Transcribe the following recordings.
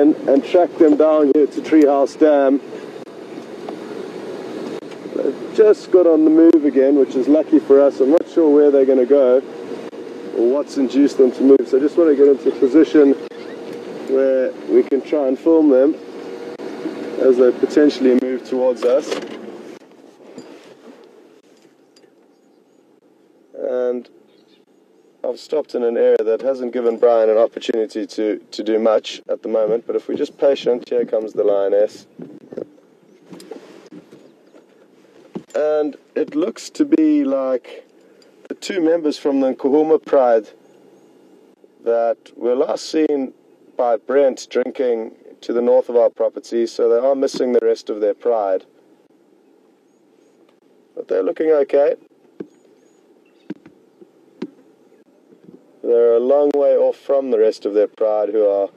and track them down here to Treehouse Dam. They've just got on the move again, which is lucky for us. I'm not sure where they're going to go or what's induced them to move, so I just want to get into a position where we can try and film them as they potentially move towards us. And I've stopped in an area that hasn't given Brian an opportunity to do much at the moment, but if we're just patient, here comes the lioness. And it looks to be like the two members from the Nkuhuma pride that were last seen by Brent drinking to the north of our property, so they are missing the rest of their pride. But they're looking okay. They're a long way off from the rest of their pride, who are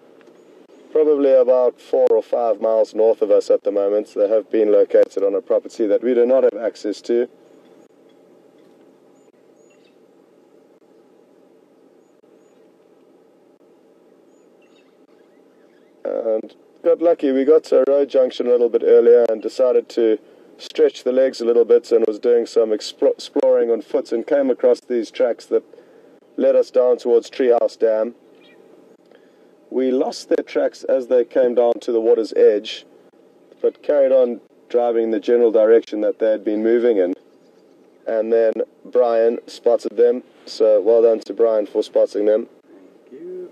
probably about 4 or 5 miles north of us at the moment. They have been located on a property that we do not have access to. And got lucky, we got to a road junction a little bit earlier and decided to stretch the legs a little bit, and was doing some exploring on foot and came across these tracks that led us down towards Treehouse Dam. We lost their tracks as they came down to the water's edge, but carried on driving in the general direction that they had been moving in. And then Brian spotted them, so well done to Brian for spotting them. Thank you.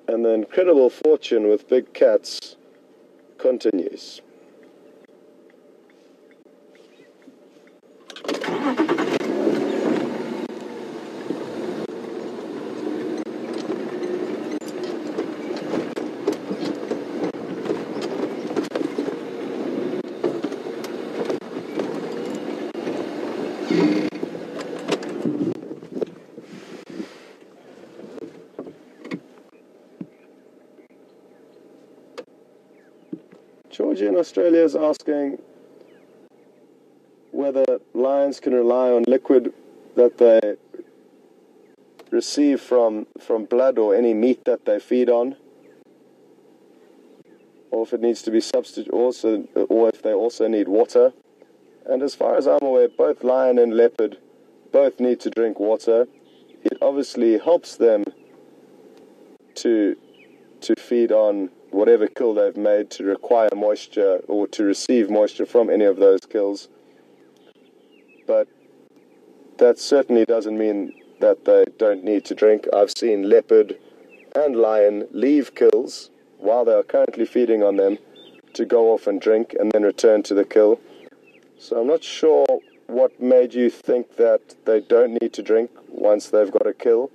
And the incredible fortune with big cats continues. Georgie in Australia is asking whether lions can rely on liquid that they receive from blood or any meat that they feed on, or if it needs to be substituted also, or if they also need water. And as far as I'm aware, both lion and leopard both need to drink water. It obviously helps them to feed on whatever kill they've made, to require moisture or to receive moisture from any of those kills. But that certainly doesn't mean that they don't need to drink. I've seen leopard and lion leave kills while they are currently feeding on them to go off and drink and then return to the kill. So I'm not sure what made you think that they don't need to drink once they've got a kill,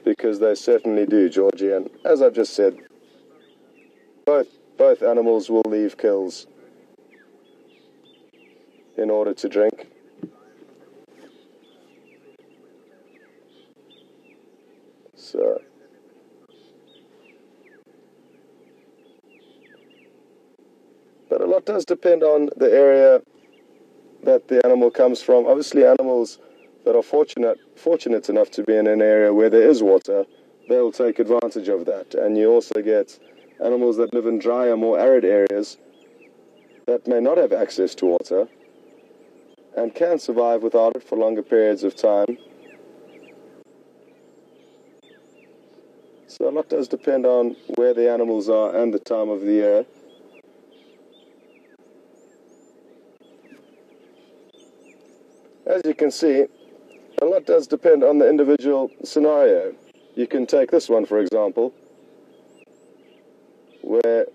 because they certainly do, Georgie. And as I've just said, both animals will leave kills in order to drink. So but a lot does depend on the area that the animal comes from. Obviously, animals that are fortunate enough to be in an area where there is water, they'll take advantage of that. And you also get animals that live in drier, more arid areas that may not have access to water and can survive without it for longer periods of time. So a lot does depend on where the animals are and the time of the year. As you can see, a lot does depend on the individual scenario. You can take this one, for example, where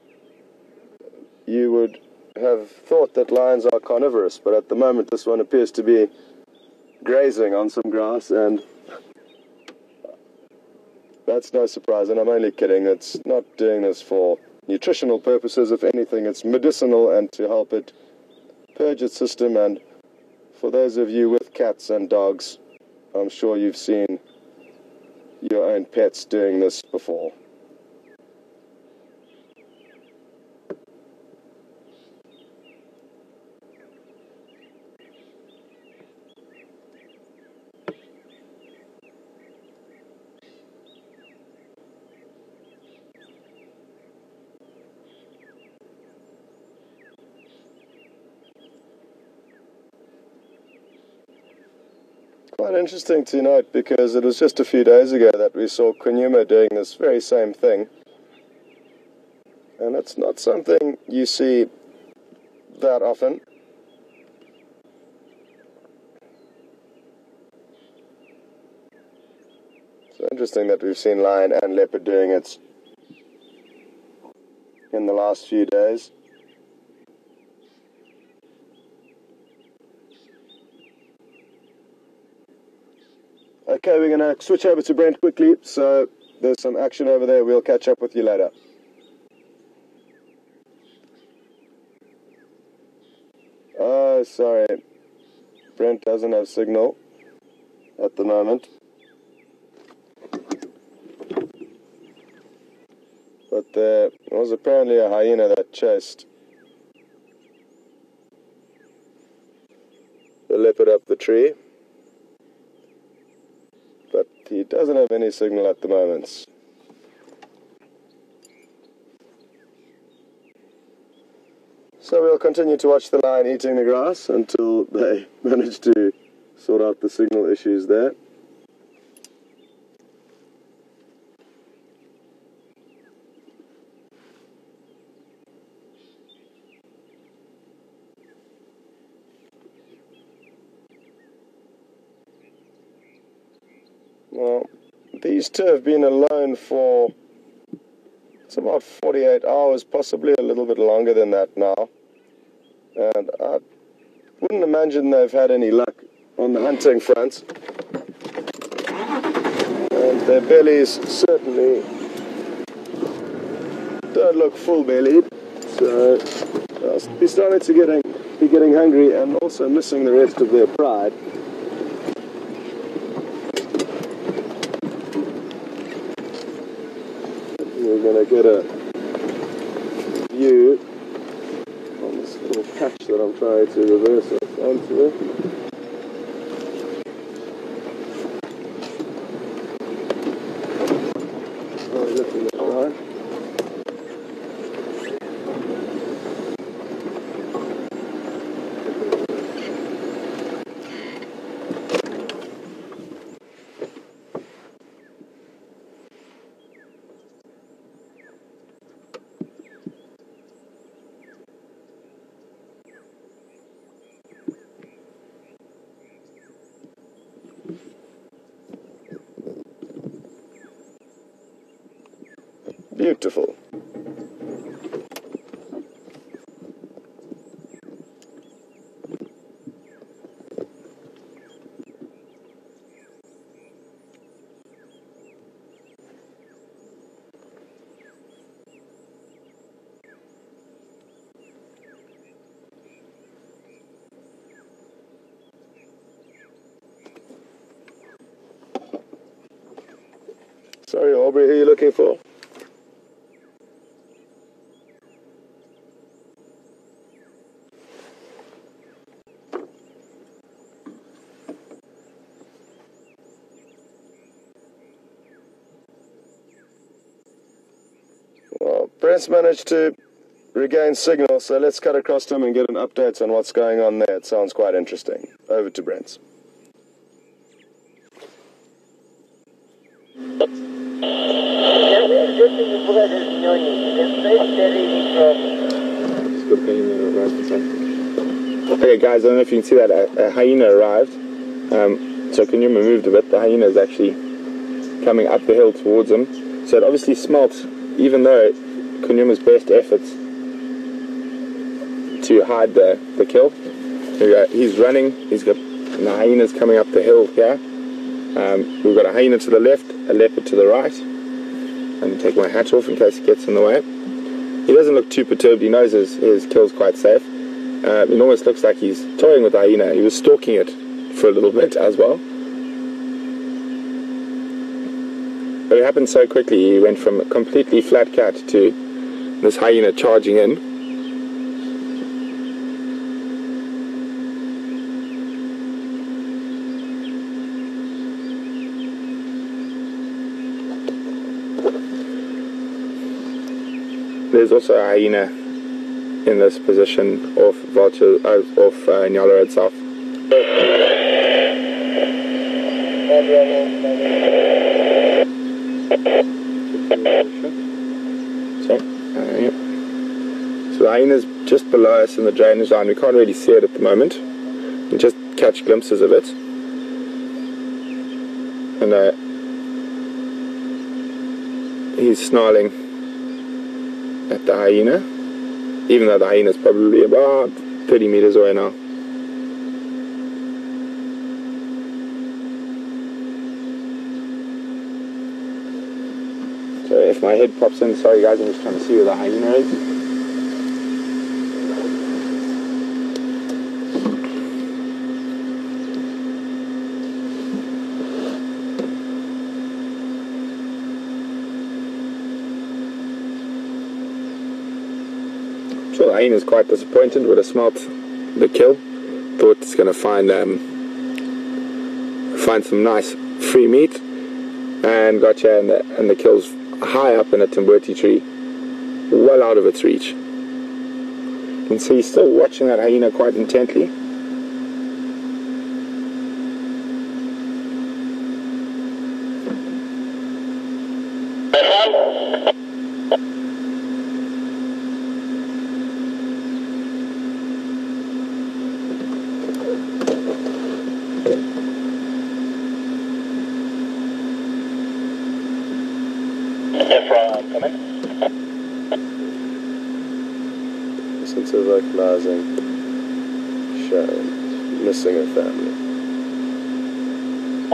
you would have thought that lions are carnivorous, but at the moment this one appears to be grazing on some grass, and that's no surprise. And I'm only kidding, it's not doing this for nutritional purposes. If anything, it's medicinal and to help it purge its system. And for those of you with cats and dogs, I'm sure you've seen your own pets doing this before. quite interesting to note because it was just a few days ago that we saw Kunyuma doing this very same thing. And it's not something you see that often. So interesting that we've seen lion and leopard doing it in the last few days. Okay, we're going to switch over to Brent quickly, so there's some action over there. We'll catch up with you later. Oh, sorry. Brent doesn't have signal at the moment. But there was apparently a hyena that chased the leopard up the tree. But he doesn't have any signal at the moment. So we'll continue to watch the lion eating the grass until they manage to sort out the signal issues there. Well, these two have been alone for it's about 48 hours, possibly a little bit longer than that now. And I wouldn't imagine they've had any luck on the hunting front. And their bellies certainly don't look full-bellied. So they'll be starting to be getting hungry and also missing the rest of their pride. We're going to get a view on this little patch that I'm trying to reverse us onto. Oh, looking at the line. Beautiful. Sorry, Aubrey, who are you looking for? Well, Brent's managed to regain signal, so let's cut across to him and get an update on what's going on there. It sounds quite interesting. Over to Brent. Okay guys, I don't know if you can see that a hyena arrived. So Kunyuma moved a bit. The hyena is actually coming up the hill towards him. So it obviously smelt, even though Kunyuma's best efforts to hide the kill. He's running, the hyena's coming up the hill here. We've got a hyena to the left, a leopard to the right. I'm going to take my hat off in case he gets in the way. He doesn't look too perturbed, he knows his kill's quite safe. It almost looks like he's toying with the hyena. He was stalking it for a little bit as well. But it happened so quickly, he went from a completely flat cat to this hyena charging in. There's also a hyena in this position off Nyala itself. Yeah. So the hyena's just below us in the drainage line. We can't really see it at the moment. We can just catch glimpses of it. And he's snarling at the hyena, even though the hyena's probably about 30 meters away now. So if my head pops in, sorry guys, I'm just trying to see where the hyena is. So the hyena is quite disappointed. Would have smelt the kill. Thought it's going to find some nice free meat, and got here, and the kill's high up in a timbuti tree, well out of its reach. You can see he's still watching that hyena quite intently. Sense of vocalizing, showing, missing a family.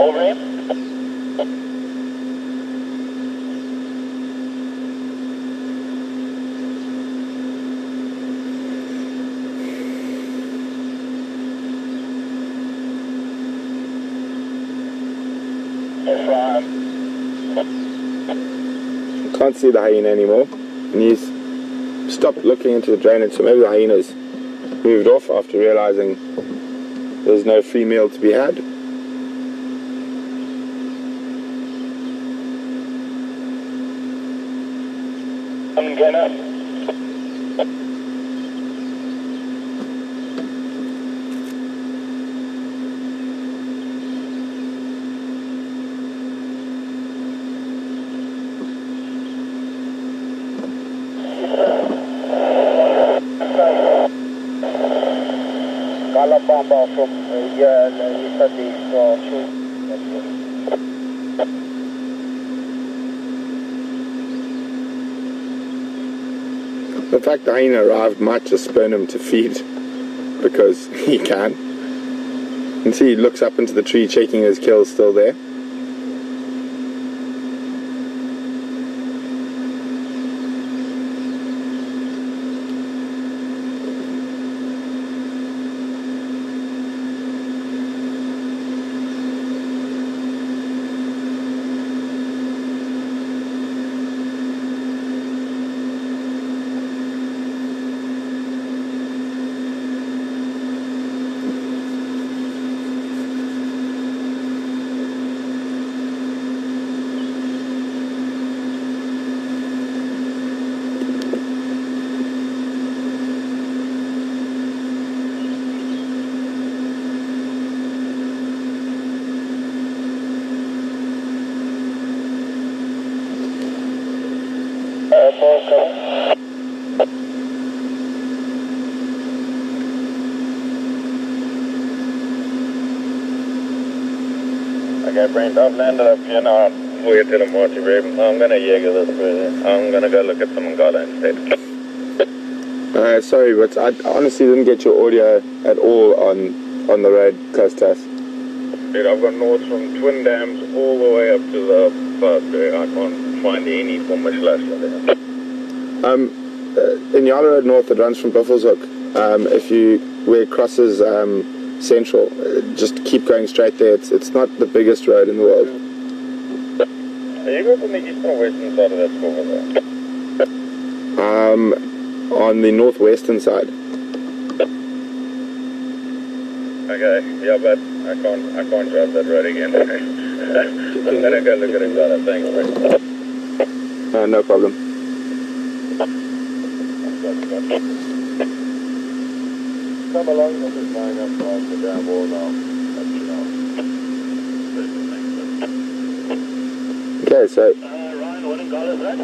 Over here. Can't see the hyena anymore, and he's stopped looking into the drainage, so maybe the hyena's moved off after realizing there's no free meal to be had. I'm gonna. The fact the hyena arrived might just spurn him to feed, because he can. You can see he looks up into the tree, checking his kill still there. Okay, Brent, I've landed up here now. We're to the Morty Babe. I'm gonna Jaeger this further. I'm gonna go look at some Ngala instead. Sorry, but I honestly didn't get your audio at all on the road close to us. Dude, I've got north from Twin Dams all the way up to the first day. I can't find any form of slash there. In Yala Road North, it runs from Buffelshoek. Where it crosses Central, just keep going straight there. It's not the biggest road in the world. Are you guys on the eastern or western side of that school there? On the northwestern side. Okay, yeah, but I can't drive that road again. I'm gonna go look at Ngala. Thanks, Brent. No problem. Come along, I'm just lying up on the damn wall now. That's Okay, so Ryan, what in call is that?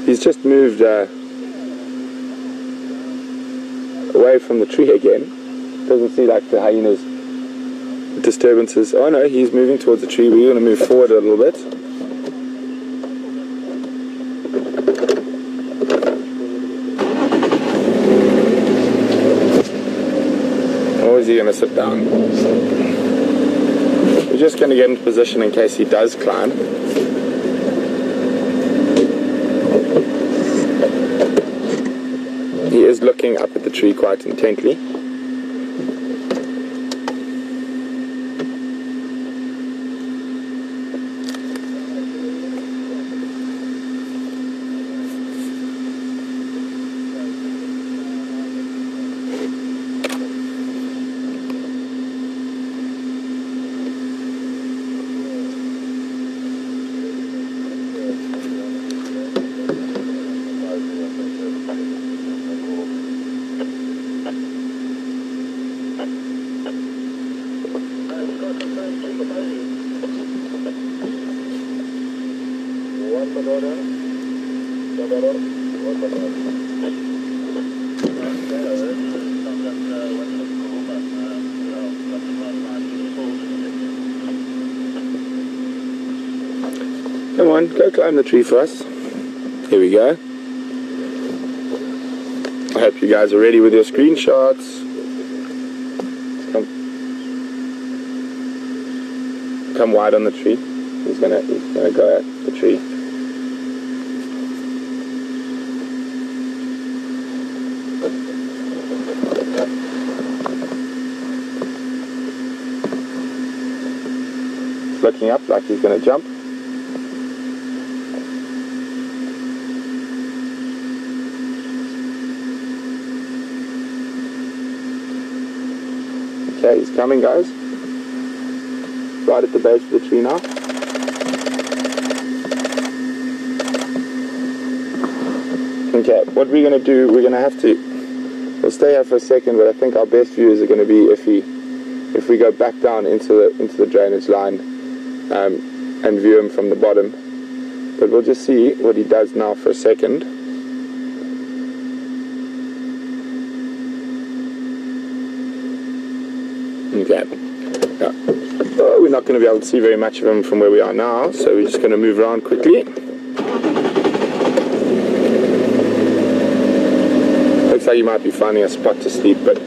he's just moved away from the tree again. Doesn't see like the hyena's disturbances. Oh no, he's moving towards the tree. We're going to move forward a little bit. Or is he going to sit down? We're just going to get into position in case he does climb. He is looking up at the tree quite intently. Come on, go climb the tree for us. Here we go. I hope you guys are ready with your screenshots. Come wide on the tree. He's gonna go at the tree. Looking up like he's gonna jump. Okay, he's coming, guys. Right at the base of the tree now. Okay, what we're going to do, we're going to have to, we'll stay here for a second, but I think our best views are going to be if we go back down into the drainage line and view him from the bottom. But we'll just see what he does now for a second. Okay. Yeah. Oh, we're not going to be able to see very much of him from where we are now, so we're just going to move around quickly. Looks like you might be finding a spot to sleep, but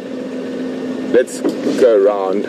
let's go around.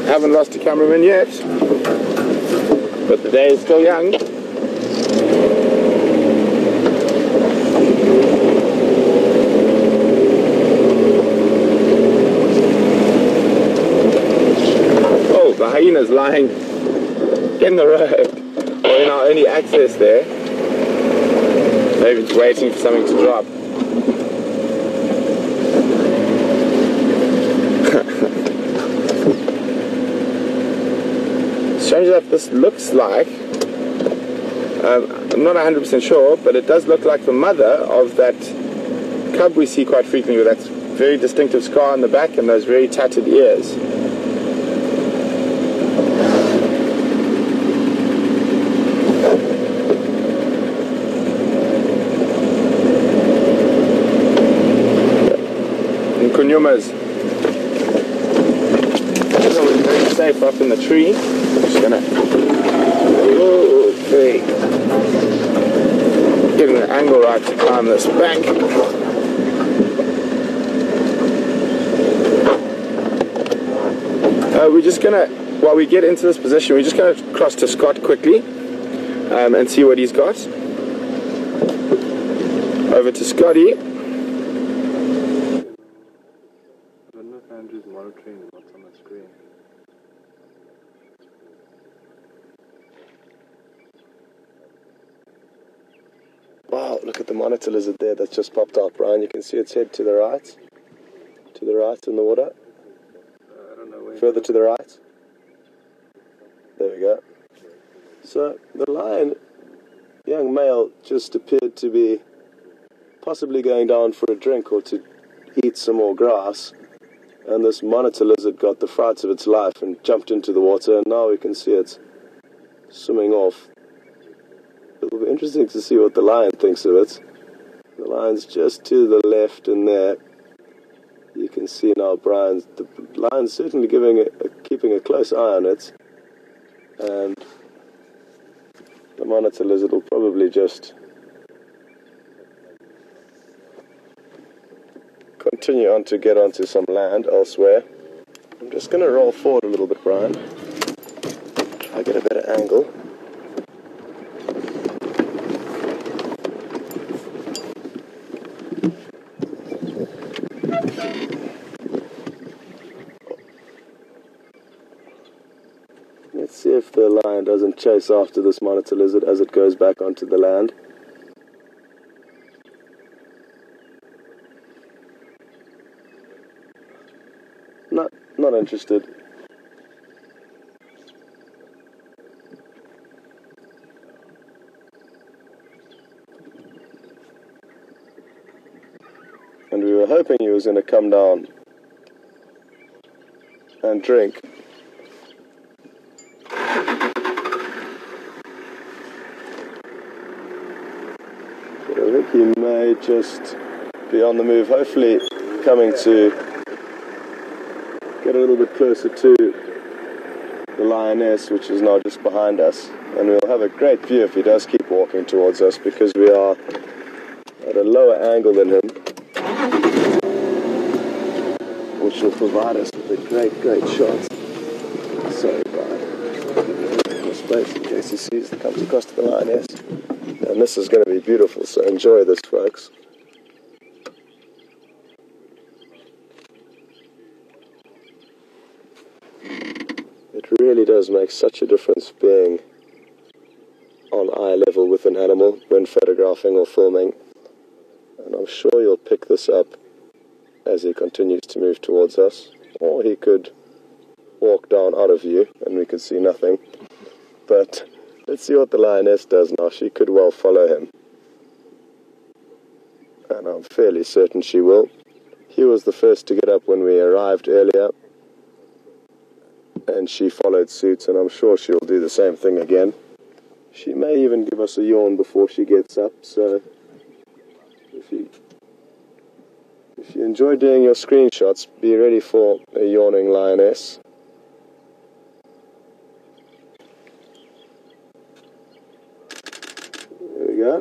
Haven't lost a cameraman yet, but the day is still young. Oh, the hyena's lying in the road, or in our only access there. Maybe it's waiting for something to drop. Strange enough, this looks like, I'm not 100% sure, but it does look like the mother of that cub we see quite frequently with that very distinctive scar on the back and those very tattered ears. And Kunyumas. safe up in the tree. I'm just gonna getting the angle right to climb this bank. We're just gonna, while we get into this position, we're just gonna cross to Scott quickly and see what he's got. Over to Scotty. I don't know if Andrew's monitoring what's on the screen. Wow, look at the monitor lizard there that's just popped up, Brian. You can see its head to the right. To the right in the water. I don't know where. Further to the right. There we go. So the lion, young male, just appeared to be possibly going down for a drink or to eat some more grass. And this monitor lizard got the frights of its life and jumped into the water, and now we can see it swimming off. It'll be interesting to see what the lion thinks of it. The lion's just to the left in there. You can see now the lion's certainly keeping a close eye on it. And the monitor lizard will probably just continue on to get onto some land elsewhere. I'm just going to roll forward a little bit, Brian. Try to get a better angle. Let's see if the lion doesn't chase after this monitor lizard as it goes back onto the land. Not interested. And we were hoping he was going to come down and drink. But I think he may just be on the move, hopefully coming to get a little bit closer to the lioness, which is now just behind us. And we'll have a great view if he does keep walking towards us, because we are at a lower angle than him, which will provide us with a great shot. Sorry, Brian. More space in case he sees that comes across to the lioness. And this is going to be beautiful, so enjoy this, folks. It really does make such a difference being on eye level with an animal when photographing or filming. And I'm sure you'll pick this up as he continues to move towards us. Or he could walk down out of view and we could see nothing. But let's see what the lioness does now. She could well follow him. And I'm fairly certain she will. He was the first to get up when we arrived earlier. And she followed suit, and I'm sure she'll do the same thing again. She may even give us a yawn before she gets up, so if you enjoy doing your screenshots, be ready for a yawning lioness. There we go.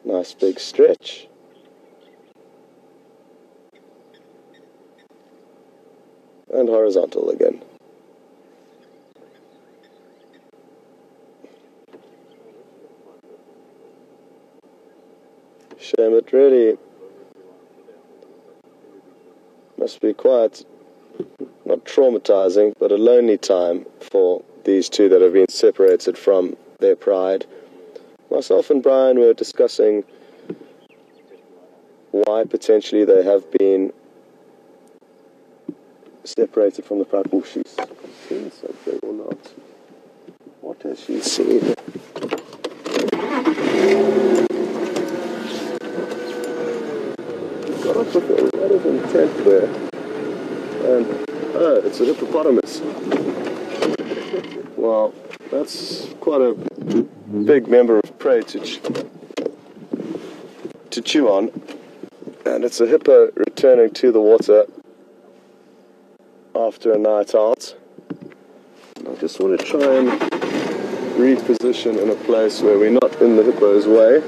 Nice big stretch. And horizontal again. Shame, it really must be quite, not traumatizing, but a lonely time for these two that have been separated from their pride. Myself and Brian were discussing why potentially they have been separated from the pride. Oh, she's seen something or not. What has she seen? Got off with a lot of intent there. And Oh, it's a hippopotamus. Well, that's quite a big member of prey to chew on. And it's a hippo returning to the water after a night out. And I just want to try and reposition in a place where we're not in the hippo's way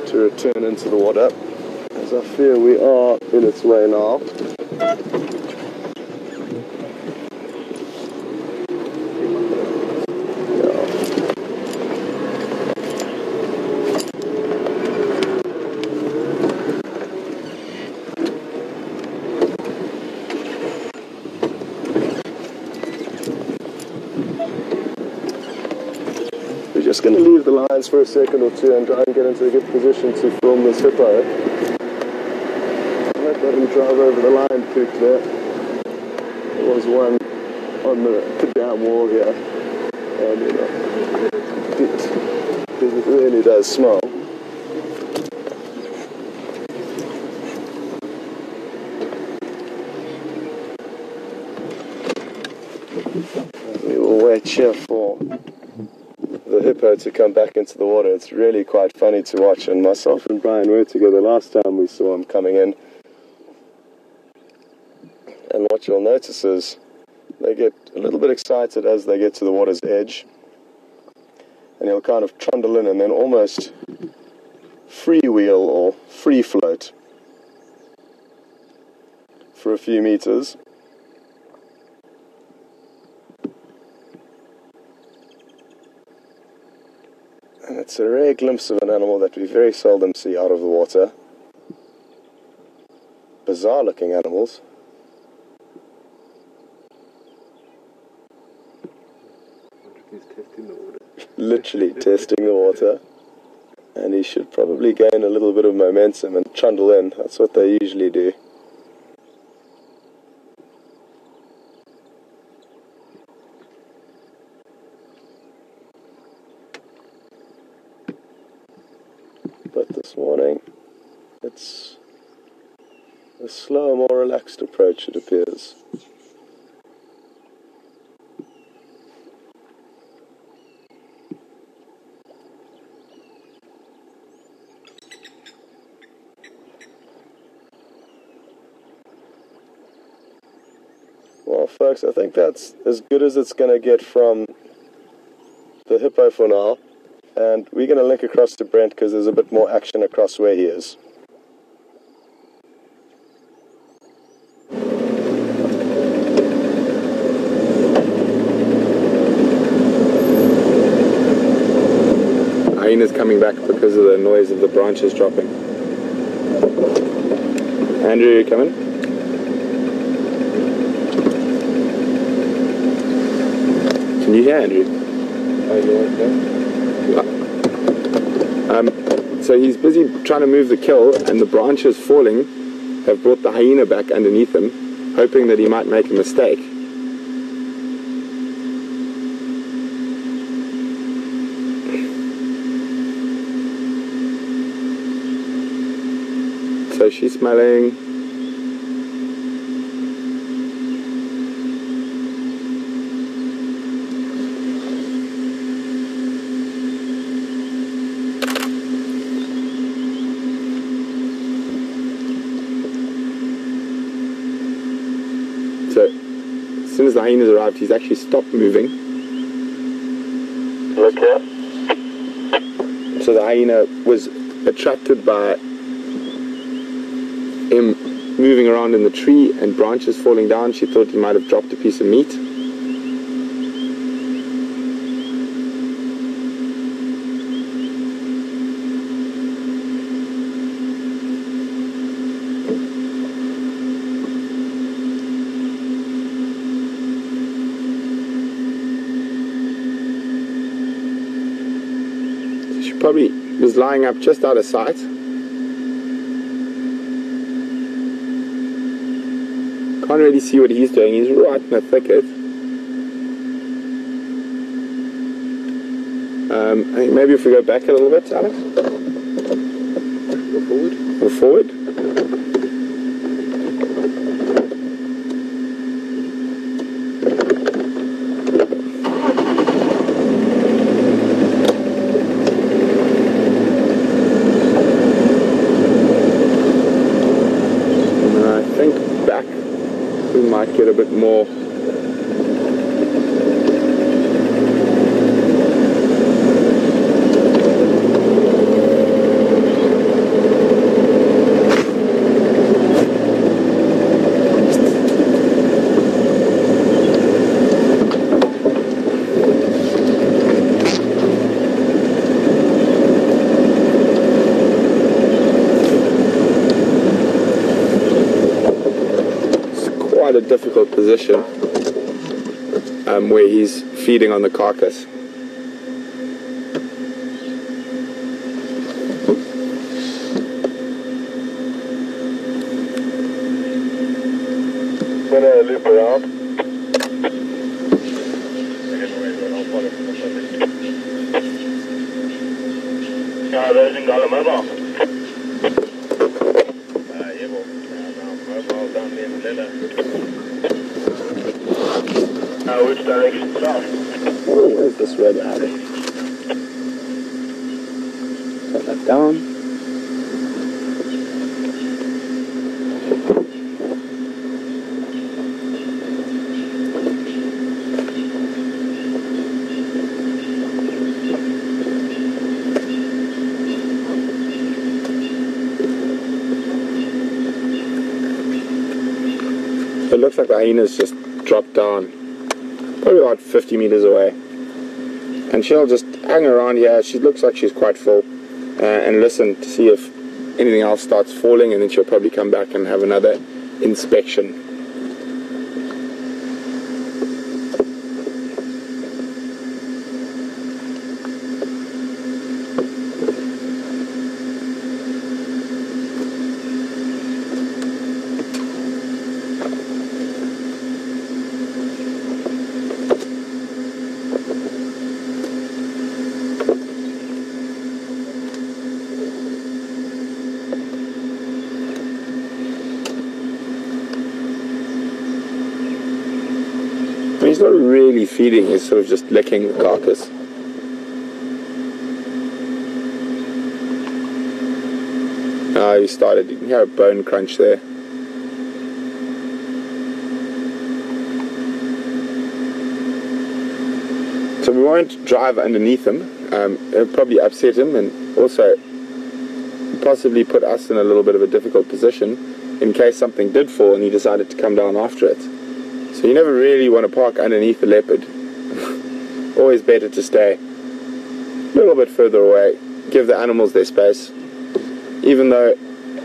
to return into the water, as I fear we are in its way now. We're just going to leave the lines for a second or two and try and get into a good position to film this hippo. Let him drive over the line creek there. There was one on the dam wall here, and you know, it really does smell. We will wait here for the hippo to come back into the water. It's really quite funny to watch, and myself and Brian were together last time we saw him coming in. And what you'll notice is they get a little bit excited as they get to the water's edge, and he'll kind of trundle in and then almost freewheel or free float for a few meters. And it's a rare glimpse of an animal that we very seldom see out of the water. Bizarre looking animals. He's testing the water. Literally testing the water. And he should probably gain a little bit of momentum and trundle in. That's what they usually do. But this morning, it's a slower, more relaxed approach, it appears. Well, folks, I think that's as good as it's going to get from the hippo for now. And we're going to link across to Brent because there's a bit more action across where he is. Hyena's coming back because of the noise of the branches dropping. Andrew, you coming? Can you hear Andrew? Oh, you want to? So he's busy trying to move the kill, and the branches falling have brought the hyena back underneath him, hoping that he might make a mistake. So she's smelling. So, as soon as the hyena's arrived, he's actually stopped moving. Look here. So the hyena was attracted by him moving around in the tree and branches falling down. She thought he might have dropped a piece of meat. She probably was lying up just out of sight. Can't really see what he's doing. He's right in the thicket. I think maybe if we go back a little bit, Alex. Go forward. Go forward. might get a bit more. A difficult position where he's feeding on the carcass. Gonna loop around. There's Nkuhuma. Which direction south? Oh, where's this red alley? Set that down. It looks like the hyena's just dropped down. Probably about 50 meters away, and she'll just hang around here. She looks like she's quite full, and listen to see if anything else starts falling, and then she'll probably come back and have another inspection. He's not really feeding, he's sort of just licking the carcass. He started, you can hear a bone crunch there. So we won't drive underneath him. It'll probably upset him and also possibly put us in a little bit of a difficult position in case something did fall and he decided to come down after it. So you never really want to park underneath the leopard. Always better to stay a little bit further away, give the animals their space. Even though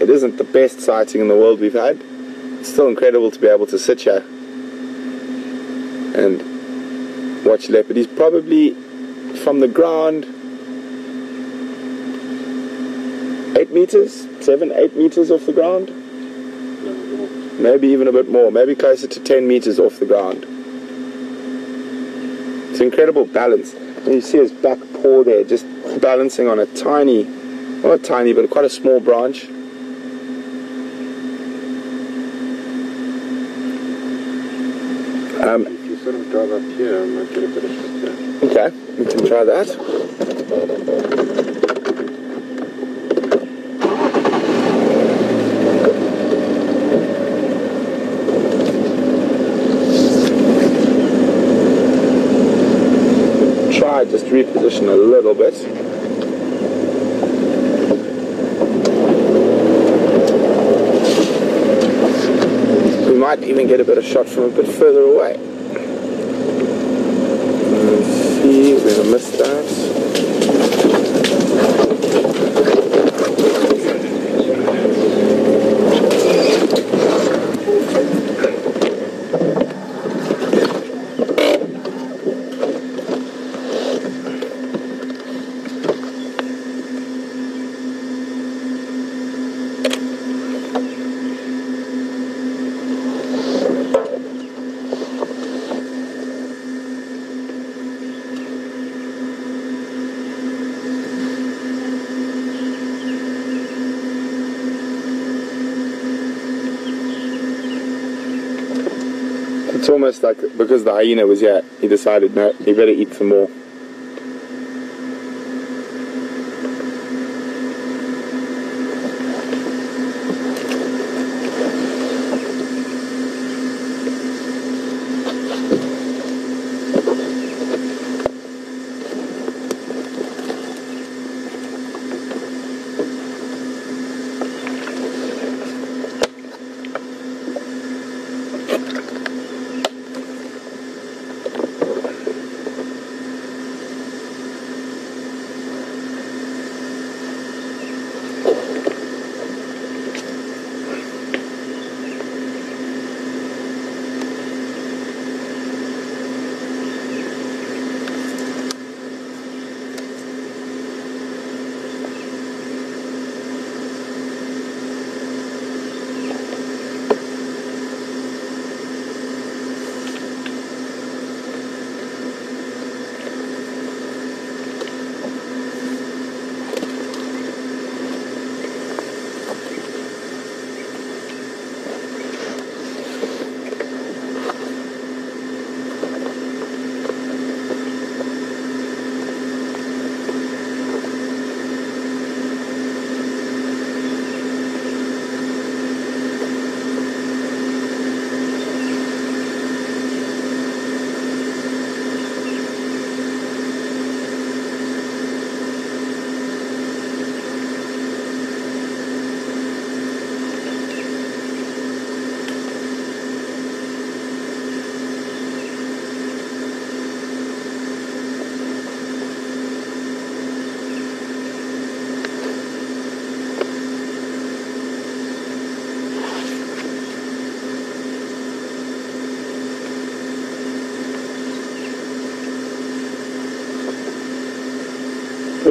it isn't the best sighting in the world we've had, it's still incredible to be able to sit here and watch leopard. He's probably from the ground 8 meters, 7, 8 meters off the ground. Maybe even a bit more, maybe closer to 10 meters off the ground. It's incredible balance. And you see his back paw there, just balancing on a tiny, not tiny, but quite a small branch. If you sort of drive up here, I might get a bit of shot there. Okay, we can try that. Just reposition a little bit. We might even get a better shot from a bit further away. Let's see, we're going to miss that. It's almost like because the hyena was here, he decided, no, he better eat some more.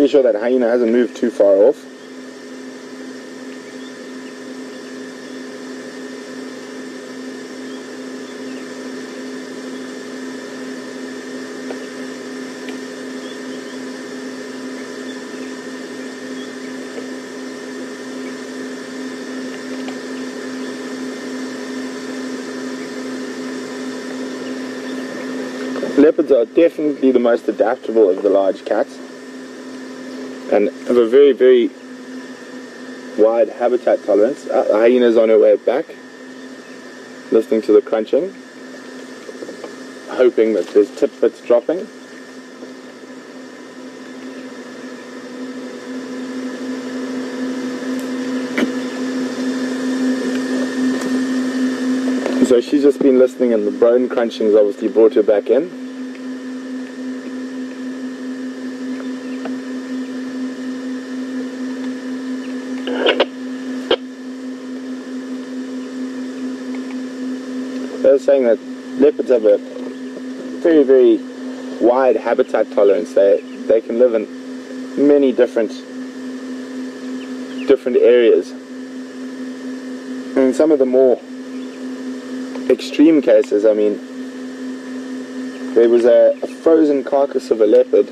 pretty sure that hyena hasn't moved too far off. Leopards are definitely the most adaptable of the large cats and have a very, very wide habitat tolerance. The hyena's on her way back, listening to the crunching, hoping that there's tidbits dropping. So she's just been listening, and the bone crunching's obviously brought her back in. They're saying that leopards have a very, very wide habitat tolerance. They can live in many different areas. In some of the more extreme cases, I mean, there was a frozen carcass of a leopard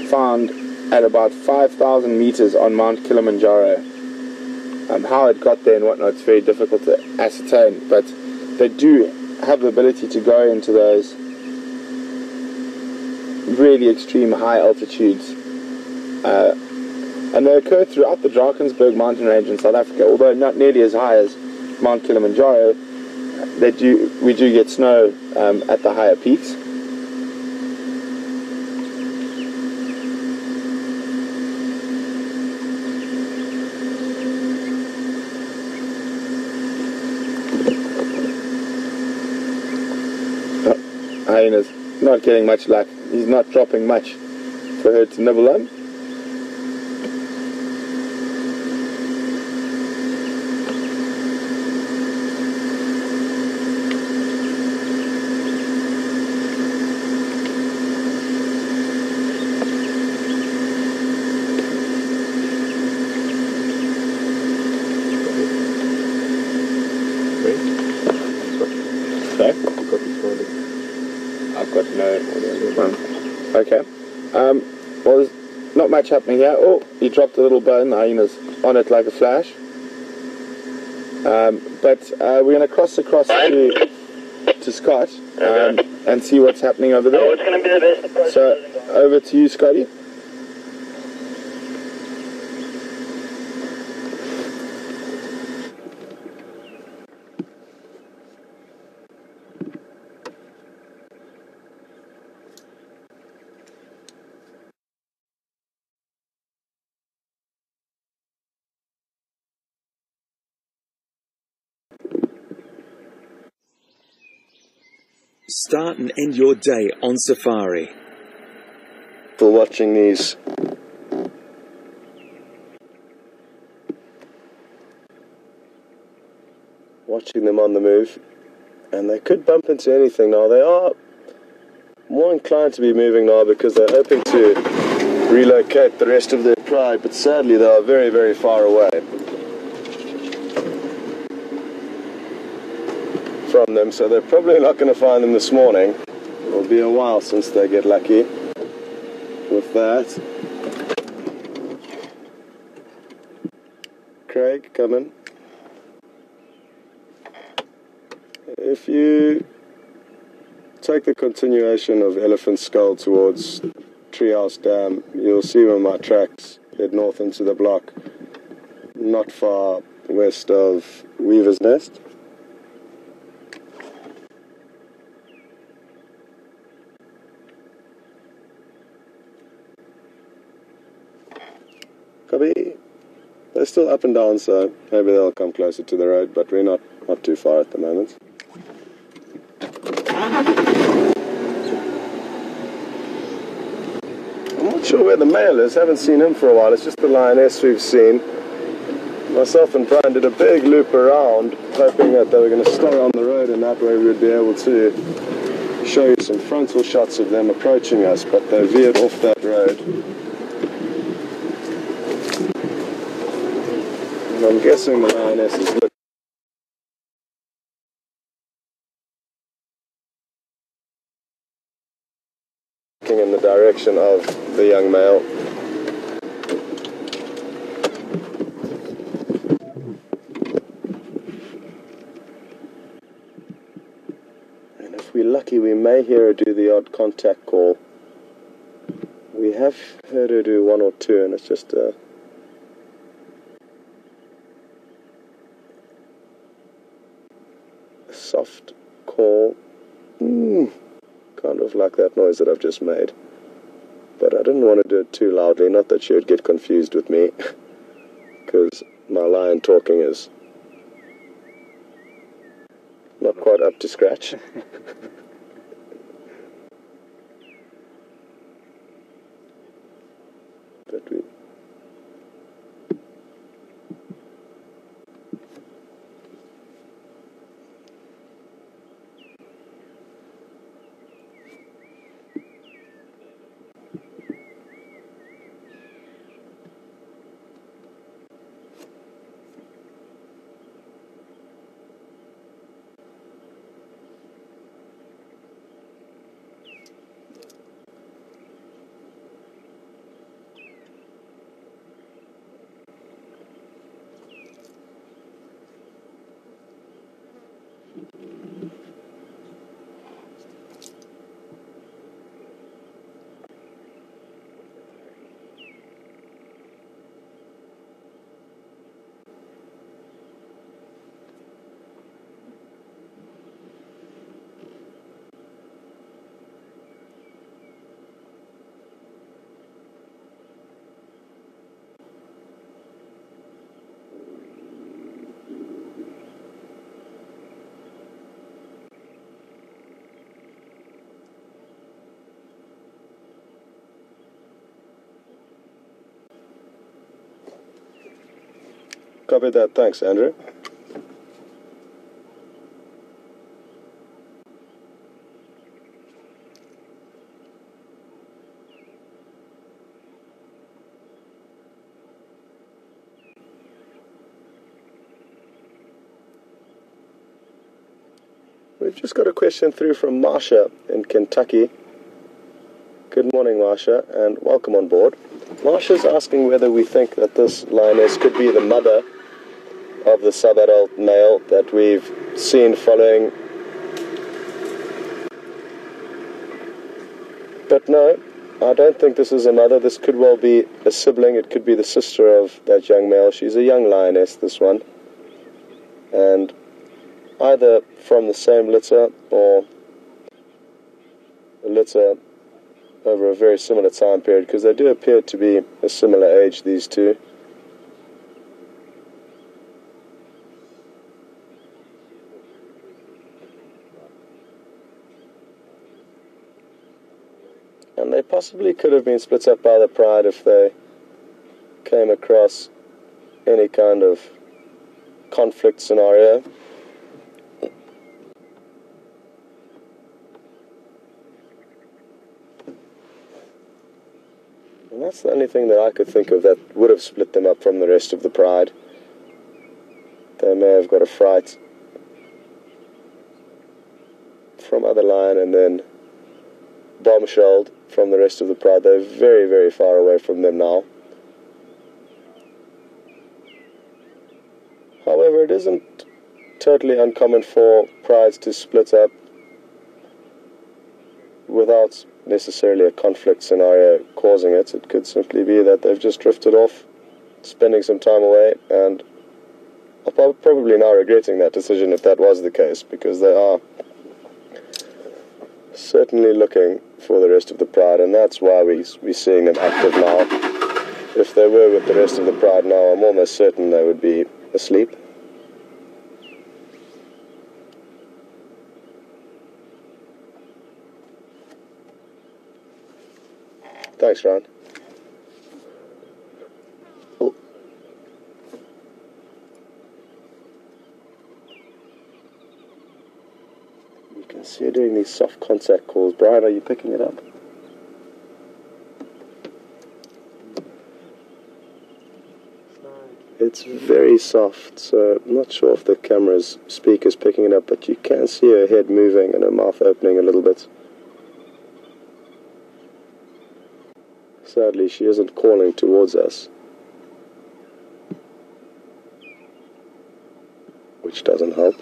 found at about 5,000 meters on Mount Kilimanjaro. How it got there and whatnot, it's very difficult to ascertain, but they do have the ability to go into those really extreme high altitudes, and they occur throughout the Drakensberg mountain range in South Africa, although not nearly as high as Mount Kilimanjaro. We do get snow at the higher peaks. Hyena's not getting much luck. He's not dropping much for her to nibble on. Okay. Well, there's not much happening here. Oh, he dropped a little bone. The hyena's on it like a flash. But we're going to cross across to Scott and see what's happening over there. What's going to be the best approach? So, over to you, Scotty. Start and end your day on safari. For watching these them on the move, and they could bump into anything now. They are more inclined to be moving now because they're hoping to relocate the rest of their pride, but sadly they are very, very far away from them, so they're probably not going to find them this morning. It'll be a while since they get lucky with that. Craig, come in. If you take the continuation of Elephant Skull towards Treehouse Dam, you'll see where my tracks head north into the block, not far west of Weaver's Nest. Copy. They're still up and down, so maybe they'll come closer to the road, but we're not too far at the moment. I'm not sure where the male is, haven't seen him for a while. It's just the lioness we've seen. Myself and Brian did a big loop around, hoping that they were going to stay on the road, and that way we would be able to show you some frontal shots of them approaching us, but they veered off that road. And I'm guessing the lioness is looking in the direction of the young male. And if we're lucky, we may hear her do the odd contact call. We have heard her do one or two, and it's just a soft call. Kind of like that noise that I've just made. But I didn't want to do it too loudly, not that she would get confused with me, because my lion talking is not quite up to scratch. But we... Covered that, thanks, Andrew. We've just got a question through from Marsha in Kentucky. Good morning, Marsha, and welcome on board. Marsha's asking whether we think that this lioness could be the mother of the subadult male that we've seen following. But no, I don't think this is a mother. This could well be a sibling. It could be the sister of that young male. She's a young lioness, this one. And either from the same litter or a litter over a very similar time period, because they do appear to be a similar age, these two. And they possibly could have been split up by the pride if they came across any kind of conflict scenario. And that's the only thing that I could think of that would have split them up from the rest of the pride. They may have got a fright from other lion and then bombshelled from the rest of the pride. They're very, very far away from them now. However, it isn't totally uncommon for prides to split up without necessarily a conflict scenario causing it. It could simply be that they've just drifted off, spending some time away, and are probably now regretting that decision if that was the case, because they are certainly looking for the rest of the pride, and that's why we're seeing them active now. If they were with the rest of the pride now, I'm almost certain they would be asleep. Thanks, Ryan. Oh. You can see her doing these soft contact calls. Brian, are you picking it up? It's very soft, so I'm not sure if the camera's speaker's picking it up, but you can see her head moving and her mouth opening a little bit. Sadly, she isn't calling towards us, which doesn't help.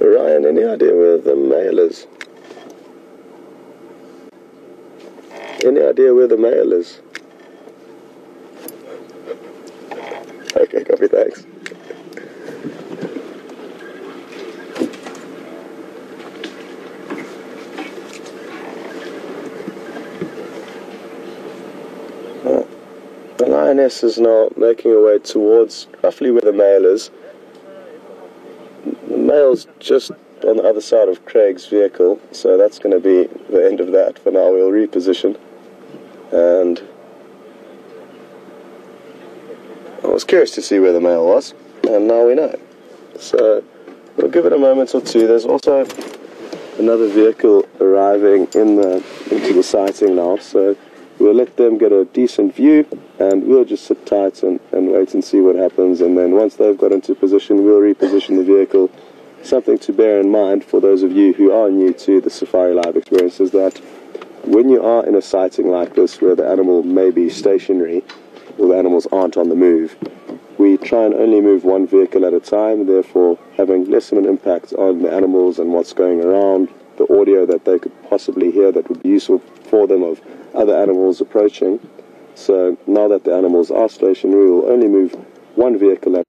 Ryan, any idea where the male is? Any idea where the male is? Okay, copy, thanks. The lioness is now making her way towards roughly where the male is. The male's just on the other side of Craig's vehicle, so that's going to be the end of that. For now, we'll reposition. And I was curious to see where the male was, and now we know. So we'll give it a moment or two. There's also another vehicle arriving into the sighting now, so we'll let them get a decent view, and we'll just sit tight and wait and see what happens. And then once they've got into position, we'll reposition the vehicle. Something to bear in mind for those of you who are new to the Safari Live experience is that when you are in a sighting like this where the animal may be stationary or the animals aren't on the move, we try and only move one vehicle at a time, therefore having less of an impact on the animals and what's going around, the audio that they could possibly hear that would be useful for them of other animals approaching. So now that the animals are stationary, we'll only move one vehicle at